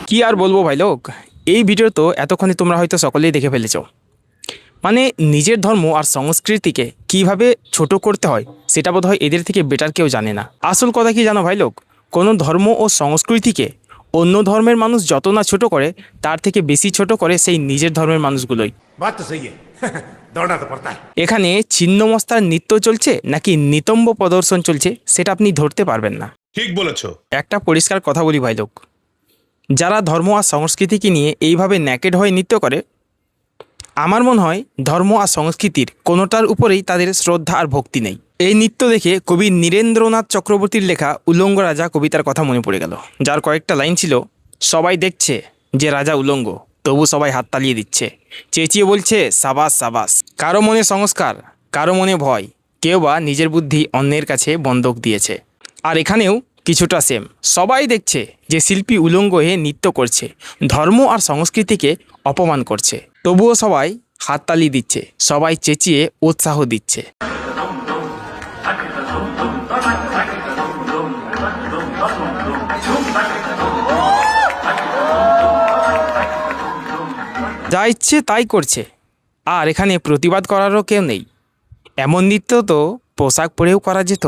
কি আর বলবো ভাই লোক, এই ভিডিও তো এতক্ষণে তোমরা হয়তো সকলেই দেখে ফেলেছ। মানে নিজের ধর্ম আর সংস্কৃতিকে কিভাবে ছোট করতে হয় সেটা বোধহয় এদের থেকে বেটার কেউ জানে না। আসল কথা কি জানো ভাই লোক, কোনো ধর্ম ও সংস্কৃতিকে অন্য ধর্মের মানুষ যত না ছোট করে তার থেকে বেশি ছোট করে সেই নিজের ধর্মের মানুষগুলোই। এখানে ছিন্নমস্তার নৃত্য চলছে নাকি নিতম্ব প্রদর্শন চলছে সেটা আপনি ধরতে পারবেন না। ঠিক বলেছো। একটা পরিষ্কার কথা বলি ভাই লোক, যারা ধর্ম আর সংস্কৃতিকে নিয়ে এইভাবে ন্যাকেড হয়ে নৃত্য করে, আমার মনে হয় ধর্ম আর সংস্কৃতির কোনোটার উপরেই তাদের শ্রদ্ধা আর ভক্তি নেই। এই নৃত্য দেখে কবি নীরেন্দ্রনাথ চক্রবর্তীর লেখা উলঙ্গ রাজা কবিতার কথা মনে পড়ে গেল, যার কয়েকটা লাইন ছিল, সবাই দেখছে যে রাজা উলঙ্গ, তবু সবাই হাত তালিয়ে দিচ্ছে, চেঁচিয়ে বলছে সাবাস সাবাস। কারো মনে সংস্কার, কারো মনে ভয়, কেউ বা নিজের বুদ্ধি অন্যের কাছে বন্ধক দিয়েছে। আর এখানেও কিছুটা সেম, সবাই দেখছে যে শিল্পী উলঙ্গ হয়ে নৃত্য করছে, ধর্ম আর সংস্কৃতিকে অপমান করছে, তবুও সবাই হাততালি দিচ্ছে, সবাই চেঁচিয়ে উৎসাহ দিচ্ছে। যা ইচ্ছে তাই করছে, আর এখানে প্রতিবাদ করারও কেউ নেই। এমন নৃত্য তো পোশাক পরেও করা যেত।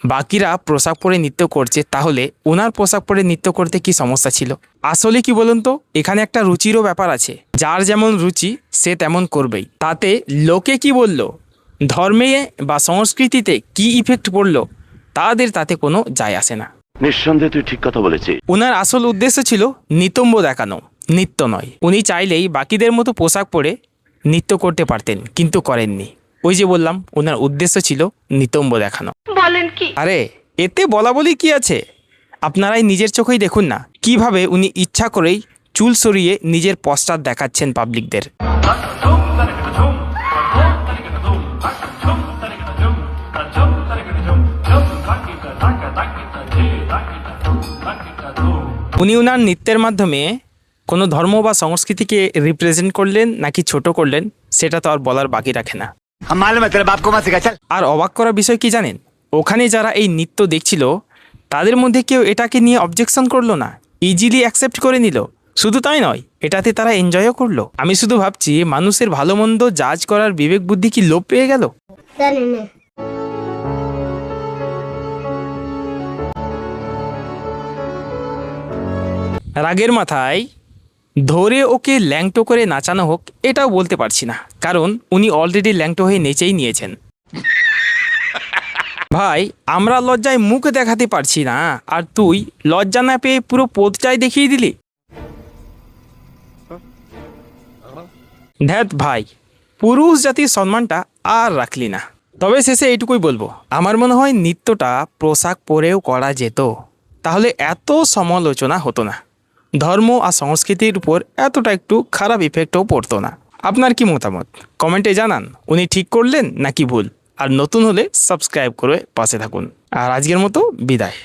বাকিরা পোশাক পরে নৃত্য করছে, তাহলে ওনার পোশাক পরে নৃত্য করতে কি সমস্যা ছিল? আসলে কি বলুন তো, এখানে একটা রুচিরও ব্যাপার আছে। যার যেমন রুচি সে তেমন করবেই, তাতে লোকে কি বলল, ধর্মে বা সংস্কৃতিতে কি ইফেক্ট পড়লো, তাতে কোনো যায় আসে না। নিঃসন্দেহে তুই ঠিক কথা বলেছিস। ওনার আসল উদ্দেশ্য ছিল নিতম্ব দেখানো, নৃত্য নয়। উনি চাইলেই বাকিদের মতো পোশাক পরে নৃত্য করতে পারতেন, কিন্তু করেননি। ওই যে বললাম, ওনার উদ্দেশ্য ছিল নিতম্ব দেখানো। বলেন কি? আরে এতে বলা বলি কি আছে, আপনারাই নিজের চোখেই দেখুন না কিভাবে উনি ইচ্ছা করেই চুল সরিয়ে নিজের পশ্চাৎ দেখাচ্ছেন পাবলিকদের। উনি ওনার নৃত্যের মাধ্যমে কোনো ধর্ম বা সংস্কৃতিকে রিপ্রেজেন্ট করলেন নাকি ছোট করলেন সেটা তো আর বলার বাকি রাখে না। আর অবাক করার বিষয় কি জানেন, ওখানে যারা এই নৃত্য দেখছিল তাদের মধ্যে কেউ এটাকে নিয়ে অবজেকশন করলো না, ইজিলি অ্যাকসেপ্ট করে নিল। শুধু তাই নয়, এটাতে তারা এনজয়ও করলো। আমি শুধু ভাবছি, মানুষের ভালো মন্দ জাজ করার বিবেক বুদ্ধি কি লোপ পেয়ে গেল? রাগের মাথায় ধরে ওকে ল্যাংটো করে নাচানো হোক এটাও বলতে পারছি না, কারণ উনি অলরেডি ল্যাংটো হয়ে নেচেই নিয়েছেন। ভাই, আমরা লজ্জায় মুখ দেখাতে পারছি না, আর তুই লজ্জা না পেয়ে পুরো পোতটাই দেখিয়ে দিলি। ধ্যাত ভাই, পুরুষ জাতির সম্মানটা আর রাখলি না। তবে শেষে এইটুকুই বলবো, আমার মনে হয় নৃত্যটা পোশাক পরেও করা যেত, তাহলে এত সমালোচনা হতো না, ধর্ম আর সংস্কৃতির উপর এতটা একটু খারাপ ইফেক্টও পড়তো না। আপনার কি মতামত কমেন্টে জানান, উনি ঠিক করলেন নাকি ভুল? আর নতুন হলে সাবস্ক্রাইব করে পাশে থাকুন। আর আজকের মতো বিদায়।